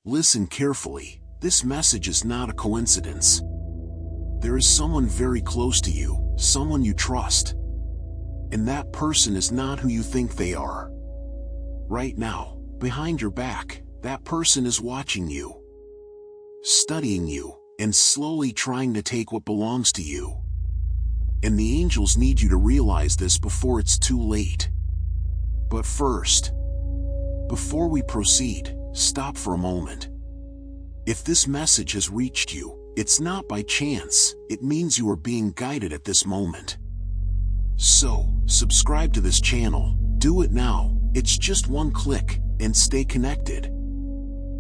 Listen carefully, this message is not a coincidence. There is someone very close to you, someone you trust. And that person is not who you think they are. Right now, behind your back, that person is watching you, studying you, and slowly trying to take what belongs to you. And the angels need you to realize this before it's too late. But first, before we proceed, stop for a moment. If this message has reached you, it's not by chance, it means you are being guided at this moment. So, subscribe to this channel, do it now, it's just one click, and stay connected.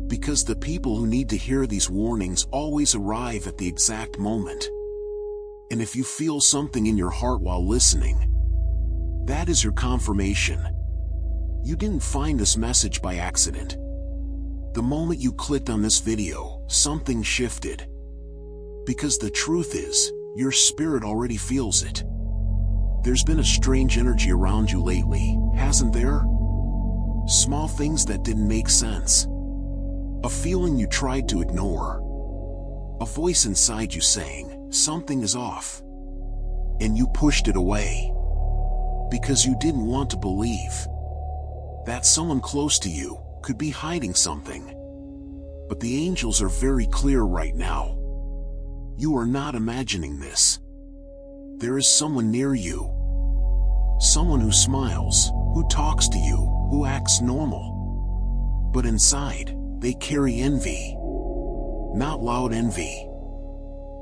Because the people who need to hear these warnings always arrive at the exact moment. And if you feel something in your heart while listening, that is your confirmation. You didn't find this message by accident. The moment you clicked on this video, something shifted. Because the truth is, your spirit already feels it. There's been a strange energy around you lately, hasn't there? Small things that didn't make sense. A feeling you tried to ignore. A voice inside you saying, something is off. And you pushed it away. Because you didn't want to believe that someone close to you could be hiding something. But the angels are very clear right now. You are not imagining this. There is someone near you. Someone who smiles, who talks to you, who acts normal. But inside, they carry envy. Not loud envy.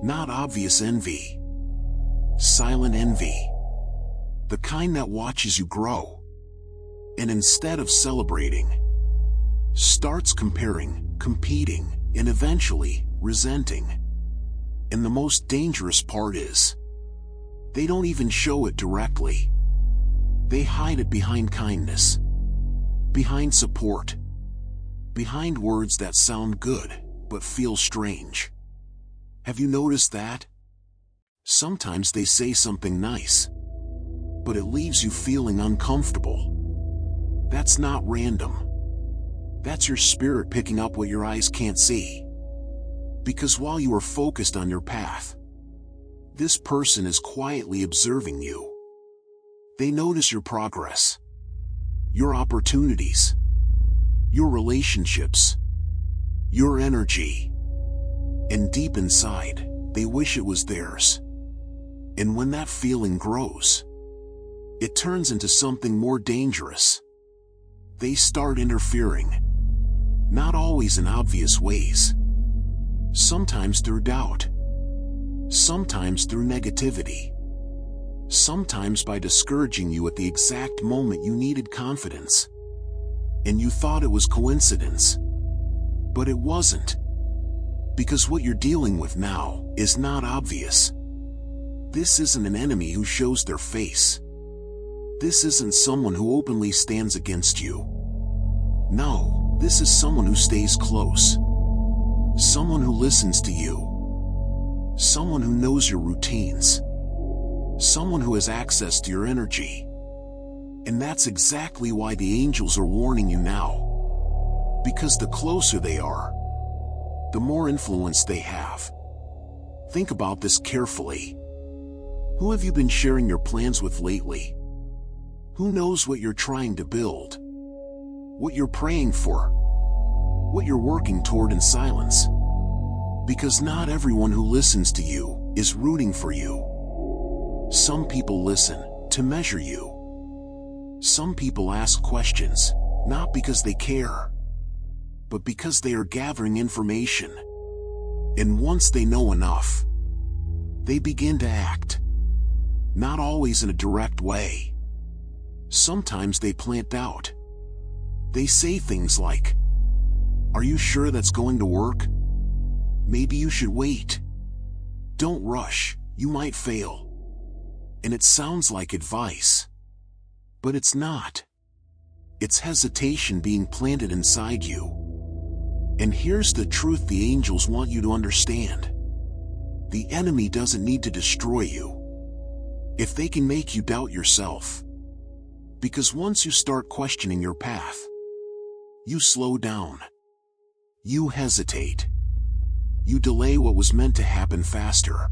Not obvious envy. Silent envy. The kind that watches you grow. And instead of celebrating, starts comparing, competing, and eventually, resenting. And the most dangerous part is, they don't even show it directly. They hide it behind kindness, behind support, behind words that sound good, but feel strange. Have you noticed that? Sometimes they say something nice, but it leaves you feeling uncomfortable. That's not random. That's your spirit picking up what your eyes can't see. Because while you are focused on your path, this person is quietly observing you. They notice your progress, your opportunities, your relationships, your energy. And deep inside, they wish it was theirs. And when that feeling grows, it turns into something more dangerous. They start interfering. Not always in obvious ways. Sometimes through doubt. Sometimes through negativity. Sometimes by discouraging you at the exact moment you needed confidence. And you thought it was coincidence. But it wasn't. Because what you're dealing with now is not obvious. This isn't an enemy who shows their face. This isn't someone who openly stands against you. No, this is someone who stays close. Someone who listens to you. Someone who knows your routines. Someone who has access to your energy. And that's exactly why the angels are warning you now. Because the closer they are, the more influence they have. Think about this carefully. Who have you been sharing your plans with lately? Who knows what you're trying to build? What you're praying for? What you're working toward in silence? Because not everyone who listens to you is rooting for you. Some people listen to measure you. Some people ask questions, not because they care, but because they are gathering information. And once they know enough, they begin to act. Not always in a direct way. Sometimes they plant doubt. They say things like, "Are you sure that's going to work? Maybe you should wait. Don't rush, you might fail." And it sounds like advice. But it's not. It's hesitation being planted inside you. And here's the truth the angels want you to understand. The enemy doesn't need to destroy you if they can make you doubt yourself. Because once you start questioning your path, you slow down. You hesitate. You delay what was meant to happen faster.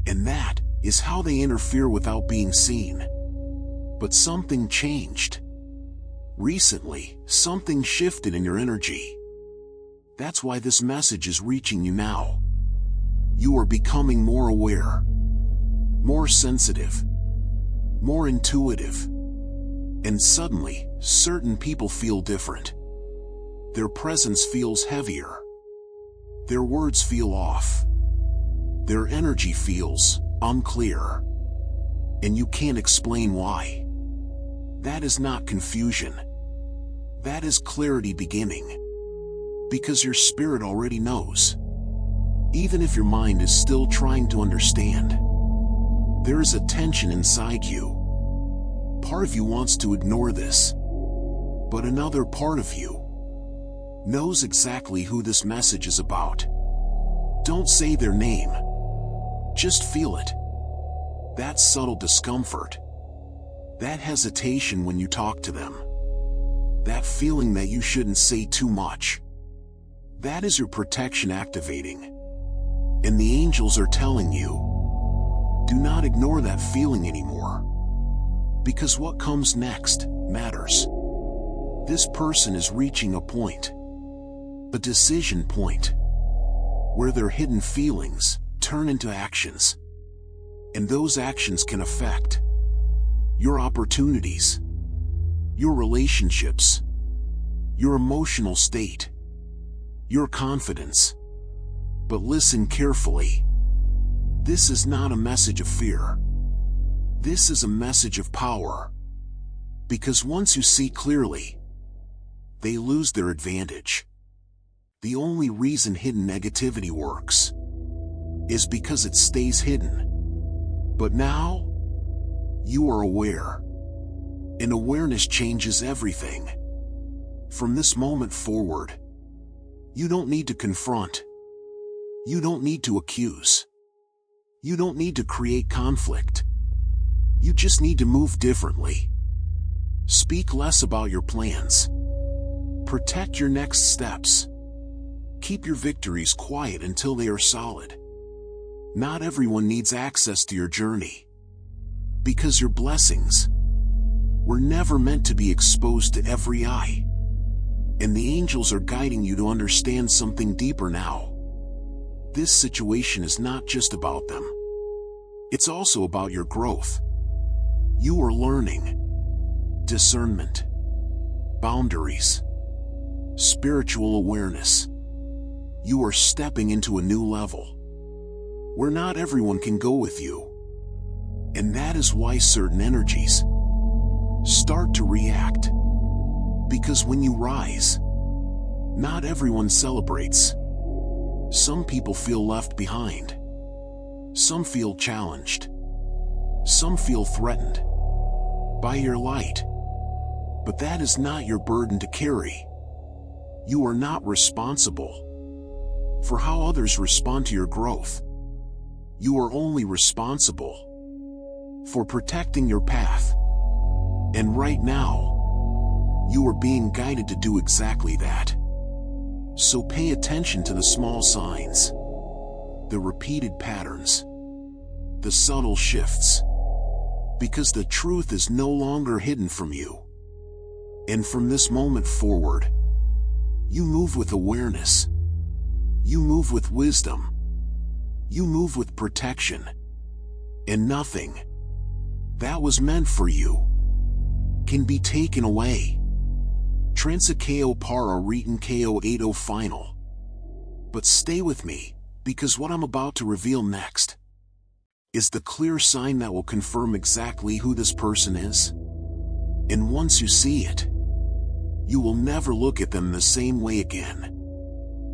And that is how they interfere without being seen. But something changed. Recently, something shifted in your energy. That's why this message is reaching you now. You are becoming more aware, more sensitive, more intuitive. And suddenly, certain people feel different. Their presence feels heavier. Their words feel off. Their energy feels unclear. And you can't explain why. That is not confusion. That is clarity beginning. Because your spirit already knows. Even if your mind is still trying to understand. There is a tension inside you. Part of you wants to ignore this. But another part of you knows exactly who this message is about. Don't say their name. Just feel it. That subtle discomfort. That hesitation when you talk to them. That feeling that you shouldn't say too much. That is your protection activating. And the angels are telling you, do not ignore that feeling anymore. Because what comes next matters. This person is reaching a point. A decision point. Where their hidden feelings turn into actions. And those actions can affect your opportunities, your relationships, your emotional state, your confidence. But listen carefully. This is not a message of fear. This is a message of power. Because once you see clearly, they lose their advantage. The only reason hidden negativity works is because it stays hidden. But now, you are aware. And awareness changes everything. From this moment forward, you don't need to confront. You don't need to accuse. You don't need to create conflict. You just need to move differently. Speak less about your plans. Protect your next steps. Keep your victories quiet until they are solid. Not everyone needs access to your journey. Because your blessings were never meant to be exposed to every eye. And the angels are guiding you to understand something deeper now. This situation is not just about them. It's also about your growth. You are learning discernment, boundaries, spiritual awareness. You are stepping into a new level where not everyone can go with you. And that is why certain energies start to react. Because when you rise, not everyone celebrates. Some people feel left behind. Some feel challenged. Some feel threatened by your light. But that is not your burden to carry. You are not responsible for how others respond to your growth. You are only responsible for protecting your path. And right now, you are being guided to do exactly that. So pay attention to the small signs, the repeated patterns, the subtle shifts. Because the truth is no longer hidden from you. And from this moment forward, you move with awareness. You move with wisdom. You move with protection. And nothing that was meant for you can be taken away. Transa ko para retin ko 80 final. But stay with me, because what I'm about to reveal next is the clear sign that will confirm exactly who this person is. And once you see it, you will never look at them the same way again.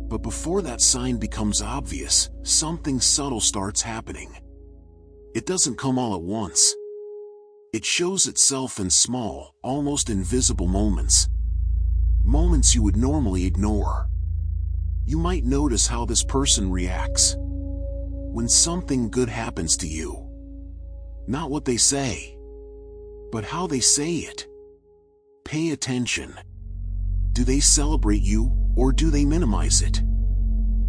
But before that sign becomes obvious, something subtle starts happening. It doesn't come all at once. It shows itself in small, almost invisible moments. Moments you would normally ignore. You might notice how this person reacts when something good happens to you. Not what they say, but how they say it. Pay attention. Do they celebrate you, or do they minimize it?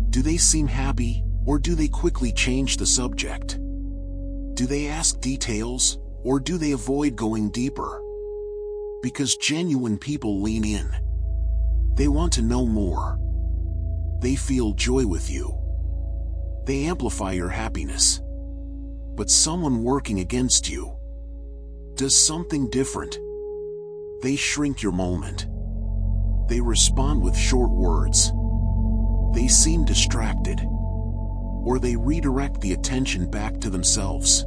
Do they seem happy, or do they quickly change the subject? Do they ask details, or do they avoid going deeper? Because genuine people lean in. They want to know more. They feel joy with you. They amplify your happiness. But someone working against you does something different. They shrink your moment. They respond with short words. They seem distracted. Or they redirect the attention back to themselves.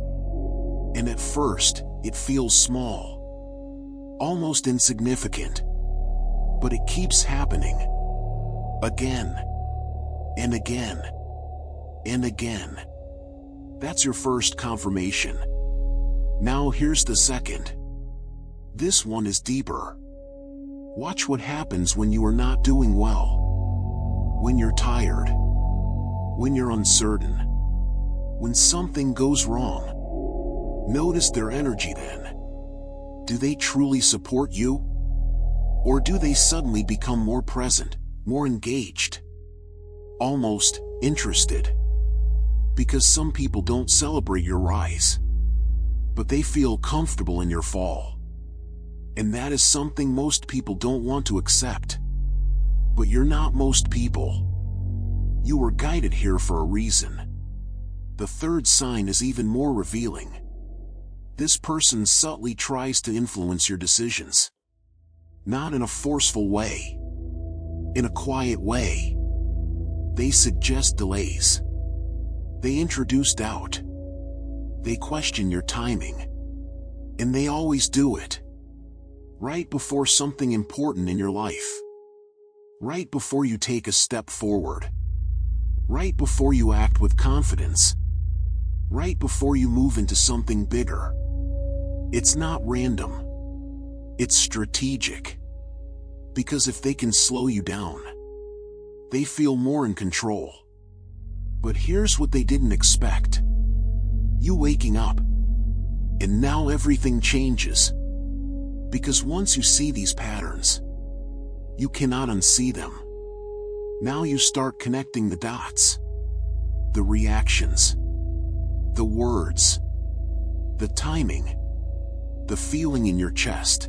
And at first, it feels small, almost insignificant. But it keeps happening. Again, and again, and again. That's your first confirmation. Now here's the second. This one is deeper. Watch what happens when you are not doing well. When you're tired. When you're uncertain. When something goes wrong. Notice their energy then. Do they truly support you? Or do they suddenly become more present, more engaged? Almost interested. Because some people don't celebrate your rise. But they feel comfortable in your fall. And that is something most people don't want to accept. But you're not most people. You were guided here for a reason. The third sign is even more revealing. This person subtly tries to influence your decisions. Not in a forceful way. In a quiet way. They suggest delays. They introduce doubt. They question your timing. And they always do it. Right before something important in your life. Right before you take a step forward. Right before you act with confidence. Right before you move into something bigger. It's not random. It's strategic. Because if they can slow you down, they feel more in control. But here's what they didn't expect. You waking up. And now everything changes. Because once you see these patterns, you cannot unsee them. Now you start connecting the dots. The reactions. The words. The timing. The feeling in your chest.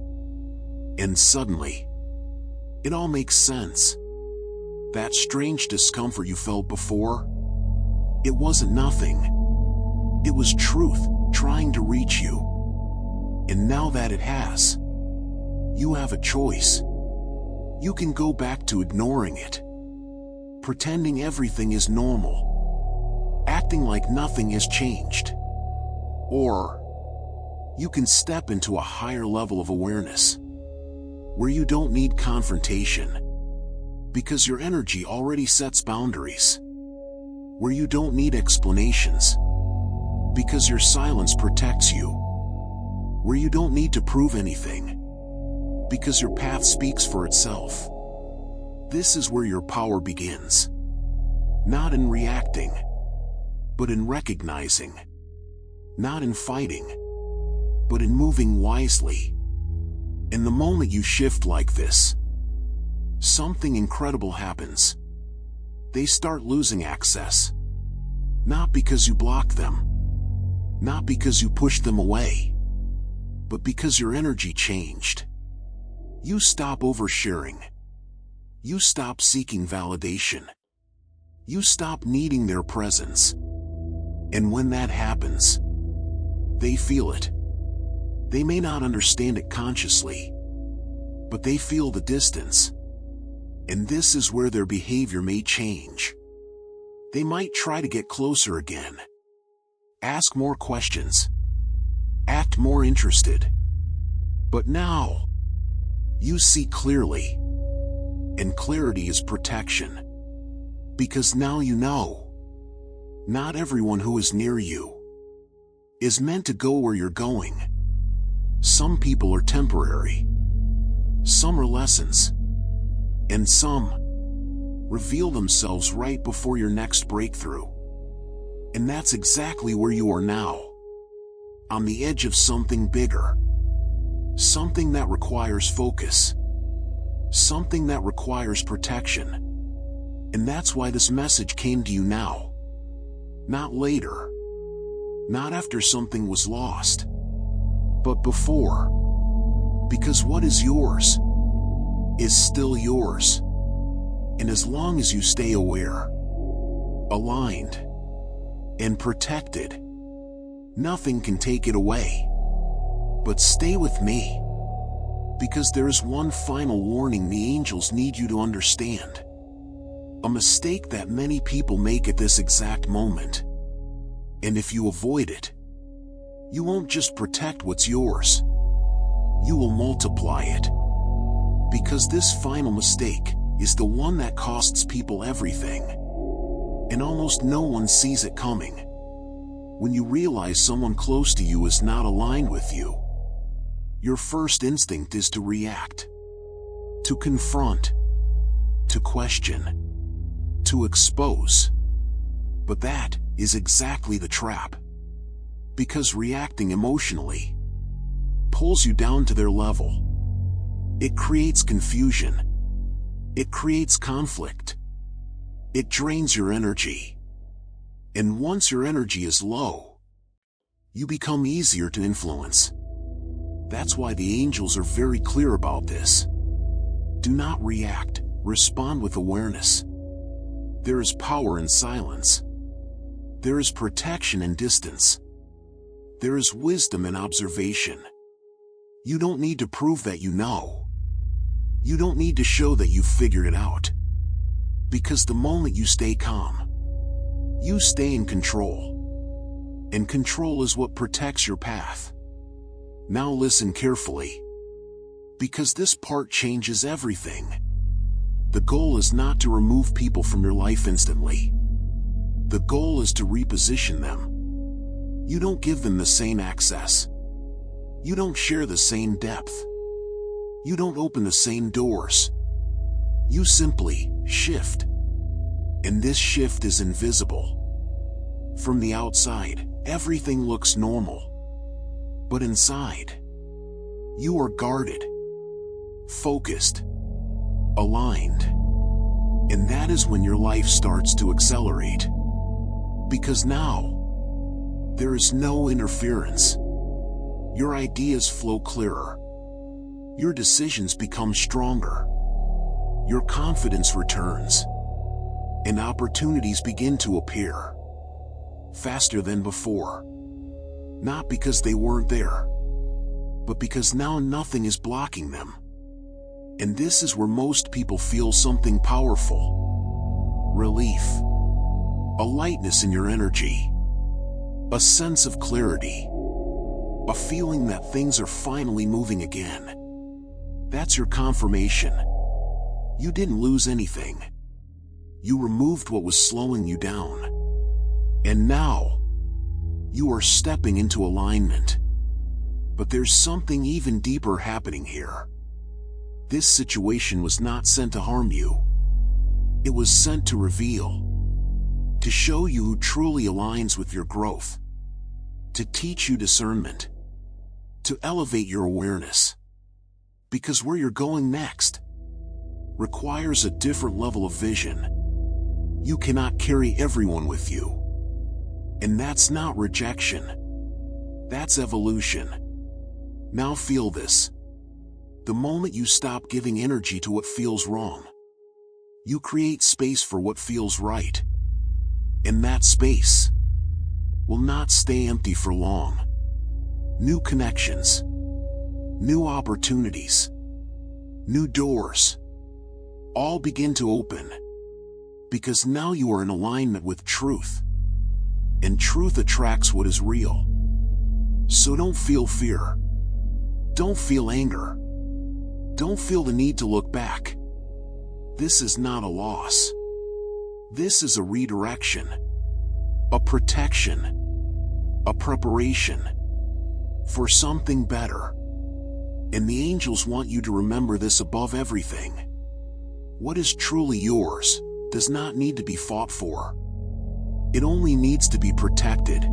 And suddenly, it all makes sense. That strange discomfort you felt before, it wasn't nothing. It was truth trying to reach you. And now that it has, you have a choice. You can go back to ignoring it. Pretending everything is normal. Acting like nothing has changed. Or, you can step into a higher level of awareness. Where you don't need confrontation. Because your energy already sets boundaries. Where you don't need explanations. Because your silence protects you. Where you don't need to prove anything. Because your path speaks for itself. This is where your power begins. Not in reacting, but in recognizing. Not in fighting, but in moving wisely. And the moment you shift like this, something incredible happens. They start losing access. Not because you block them. Not because you pushed them away. But because your energy changed. You stop oversharing. You stop seeking validation. You stop needing their presence. And when that happens, they feel it. They may not understand it consciously, but they feel the distance. And this is where their behavior may change. They might try to get closer again. Ask more questions. Act more interested. But now, you see clearly. And clarity is protection. Because now you know. Not everyone who is near you is meant to go where you're going. Some people are temporary. Some are lessons. And some reveal themselves right before your next breakthrough. And that's exactly where you are now. On the edge of something bigger. Something that requires focus. something that requires protection. And that's why this message came to you now. Not later. Not after something was lost. But before. Because what is yours is still yours. And as long as you stay aware, aligned, and protected, nothing can take it away. But stay with me, because there is one final warning the angels need you to understand. A mistake that many people make at this exact moment. And if you avoid it, you won't just protect what's yours, you will multiply it. Because this final mistake is the one that costs people everything. And almost no one sees it coming. When you realize someone close to you is not aligned with you, your first instinct is to react, to confront, to question, to expose. But that is exactly the trap. Because reacting emotionally pulls you down to their level. It creates confusion. It creates conflict. It drains your energy. And once your energy is low, you become easier to influence. That's why the angels are very clear about this. Do not react, respond with awareness. There is power in silence. There is protection in distance. There is wisdom in observation. You don't need to prove that you know. You don't need to show that you've figured it out. Because the moment you stay calm, you stay in control. And control is what protects your path. Now listen carefully. Because this part changes everything. The goal is not to remove people from your life instantly. The goal is to reposition them. You don't give them the same access. You don't share the same depth. You don't open the same doors. You simply shift. And this shift is invisible. From the outside, everything looks normal. But inside, you are guarded, focused, aligned. And that is when your life starts to accelerate. Because now, there is no interference. Your ideas flow clearer. Your decisions become stronger. Your confidence returns. And opportunities begin to appear. Faster than before. Not because they weren't there, but because now nothing is blocking them. And this is where most people feel something powerful. Relief. A lightness in your energy. A sense of clarity. A feeling that things are finally moving again. That's your confirmation. You didn't lose anything. You removed what was slowing you down. And now, you are stepping into alignment. But there's something even deeper happening here. This situation was not sent to harm you. It was sent to reveal. To show you who truly aligns with your growth. To teach you discernment. To elevate your awareness. Because where you're going next requires a different level of vision. You cannot carry everyone with you. And that's not rejection. That's evolution. Now feel this. The moment you stop giving energy to what feels wrong, you create space for what feels right. And that space will not stay empty for long. New connections, new opportunities, new doors, all begin to open. Because now you are in alignment with truth. And truth attracts what is real. So don't feel fear. Don't feel anger. Don't feel the need to look back. This is not a loss. This is a redirection. A protection. A preparation. For something better. And the angels want you to remember this above everything. What is truly yours does not need to be fought for. It only needs to be protected.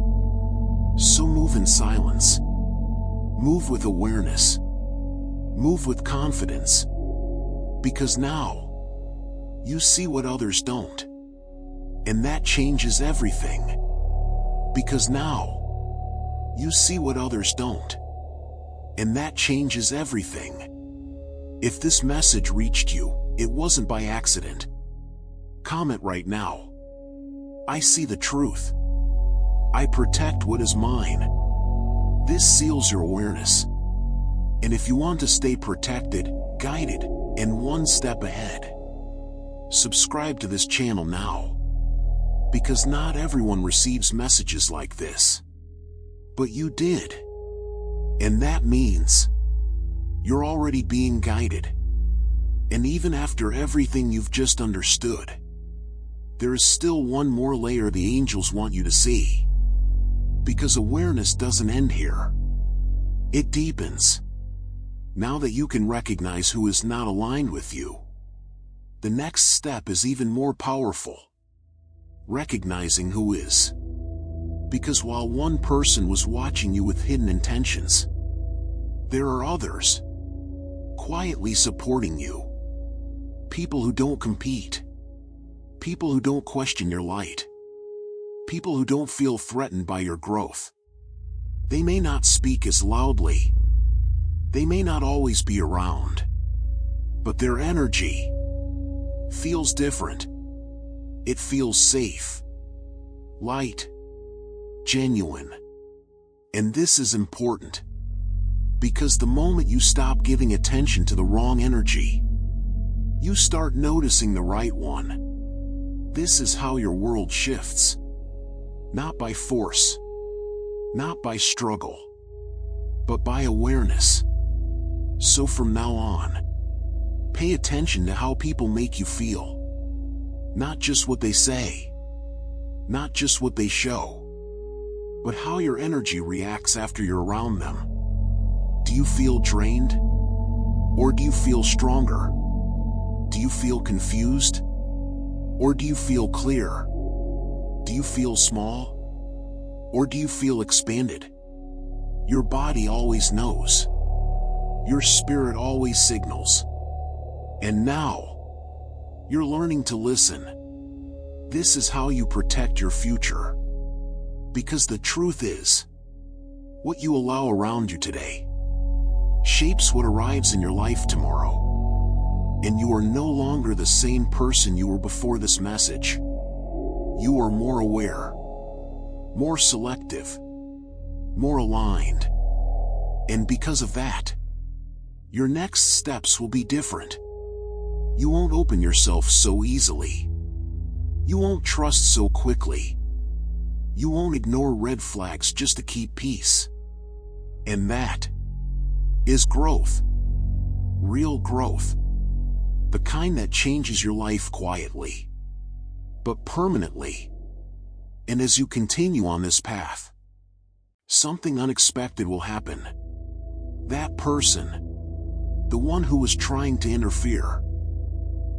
So move in silence. Move with awareness. Move with confidence. Because now, you see what others don't. And that changes everything. Because now, you see what others don't. And that changes everything. If this message reached you, it wasn't by accident. Comment right now. I see the truth. I protect what is mine. This seals your awareness. And if you want to stay protected, guided, and one step ahead, subscribe to this channel now. Because not everyone receives messages like this. But you did. And that means you're already being guided. And even after everything you've just understood, there is still one more layer the angels want you to see. Because awareness doesn't end here. It deepens. Now that you can recognize who is not aligned with you, the next step is even more powerful. Recognizing who is. Because while one person was watching you with hidden intentions, there are others quietly supporting you. People who don't compete. People who don't question your light. People who don't feel threatened by your growth. They may not speak as loudly. They may not always be around. But their energy feels different. It feels safe, light, genuine. And this is important. Because the moment you stop giving attention to the wrong energy, you start noticing the right one. This is how your world shifts. Not by force, not by struggle, but by awareness. So from now on, pay attention to how people make you feel. Not just what they say, not just what they show, but how your energy reacts after you're around them. Do you feel drained? Or do you feel stronger? Do you feel confused? Or do you feel clear? Do you feel small? Or do you feel expanded? Your body always knows. Your spirit always signals. And now, you're learning to listen. This is how you protect your future. Because the truth is, what you allow around you today shapes what arrives in your life tomorrow. And you are no longer the same person you were before this message. You are more aware, more selective, more aligned. And because of that, your next steps will be different. You won't open yourself so easily. You won't trust so quickly. You won't ignore red flags just to keep peace. And that is growth. Real growth. The kind that changes your life quietly, but permanently. And as you continue on this path, something unexpected will happen. That person, the one who was trying to interfere,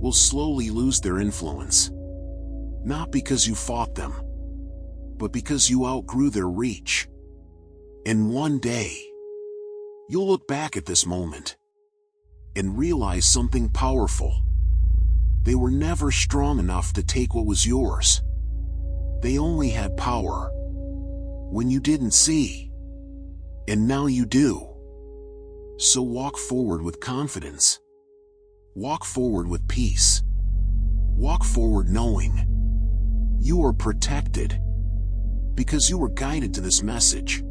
will slowly lose their influence. Not because you fought them, but because you outgrew their reach. And one day, you'll look back at this moment and realize something powerful. They were never strong enough to take what was yours. They only had power when you didn't see. And now you do. So walk forward with confidence. Walk forward with peace. Walk forward knowing you are protected. Because you were guided to this message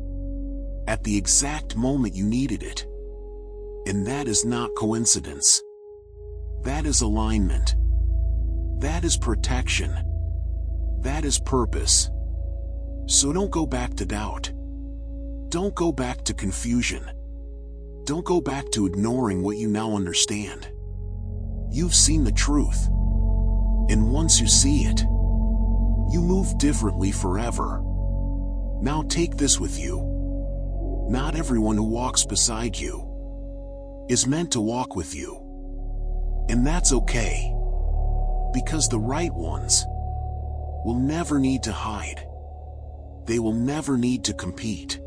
at the exact moment you needed it. And that is not coincidence. That is alignment. That is protection. That is purpose. So don't go back to doubt. Don't go back to confusion. Don't go back to ignoring what you now understand. You've seen the truth. And once you see it, you move differently forever. Now take this with you. Not everyone who walks beside you is meant to walk with you. And that's okay. Because the right ones will never need to hide. They will never need to compete.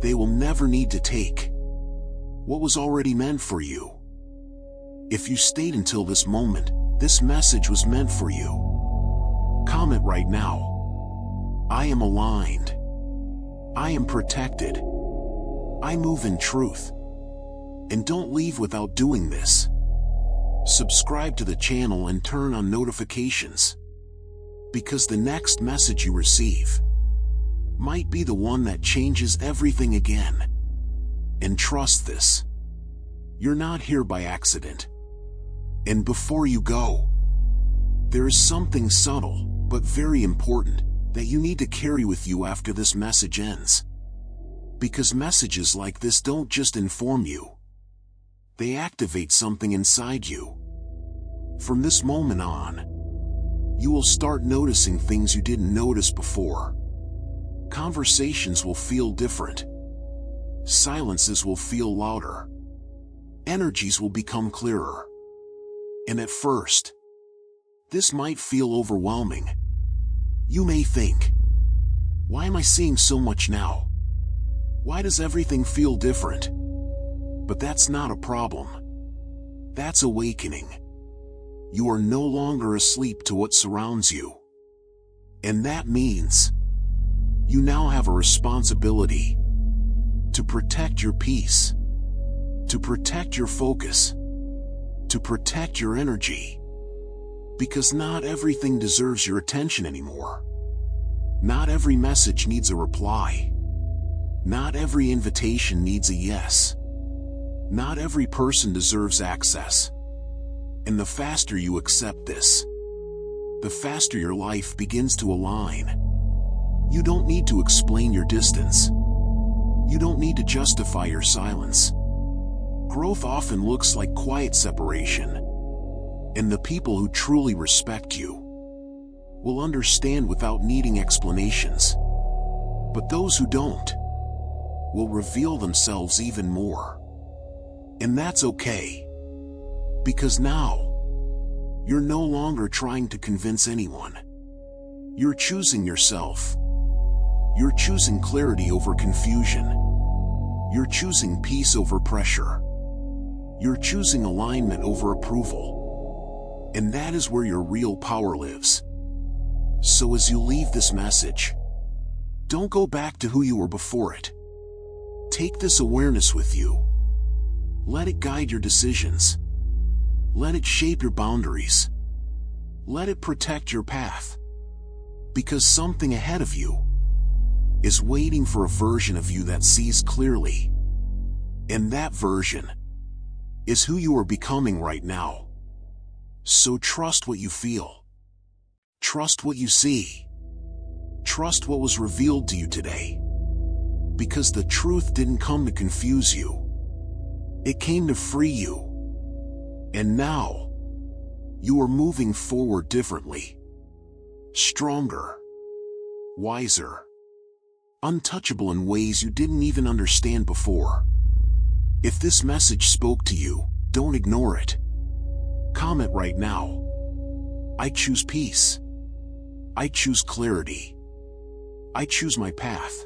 They will never need to take what was already meant for you. If you stayed until this moment, this message was meant for you. Comment right now. I am aligned. I am protected. I move in truth. And don't leave without doing this. Subscribe to the channel and turn on notifications, because the next message you receive might be the one that changes everything again. And trust this, you're not here by accident. And before you go, there is something subtle, but very important, that you need to carry with you after this message ends. Because messages like this don't just inform you, they activate something inside you. From this moment on, you will start noticing things you didn't notice before. Conversations will feel different. Silences will feel louder. Energies will become clearer. And at first, this might feel overwhelming. You may think, why am I seeing so much now? Why does everything feel different? But that's not a problem. That's awakening. You are no longer asleep to what surrounds you. And that means you now have a responsibility to protect your peace, to protect your focus, to protect your energy. Because not everything deserves your attention anymore. Not every message needs a reply. Not every invitation needs a yes. Not every person deserves access. And the faster you accept this, the faster your life begins to align. You don't need to explain your distance. You don't need to justify your silence. Growth often looks like quiet separation. And the people who truly respect you will understand without needing explanations. But those who don't will reveal themselves even more. And that's okay. Because now, you're no longer trying to convince anyone. You're choosing yourself. You're choosing clarity over confusion. You're choosing peace over pressure. You're choosing alignment over approval. And that is where your real power lives. So as you leave this message, don't go back to who you were before it. Take this awareness with you. Let it guide your decisions. Let it shape your boundaries. Let it protect your path. Because something ahead of you is waiting for a version of you that sees clearly. And that version is who you are becoming right now. So trust what you feel. Trust what you see. Trust what was revealed to you today. Because the truth didn't come to confuse you. It came to free you. And now, you are moving forward differently. Stronger. Wiser. Untouchable in ways you didn't even understand before. If this message spoke to you, don't ignore it. Comment right now. I choose peace. I choose clarity. I choose my path.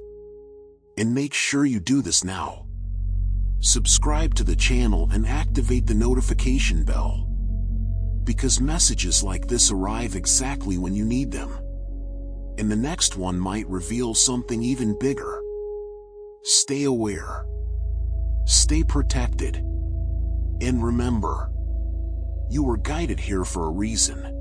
And make sure you do this now. Subscribe to the channel and activate the notification bell. Because messages like this arrive exactly when you need them. And the next one might reveal something even bigger. Stay aware. Stay protected. And remember, you were guided here for a reason.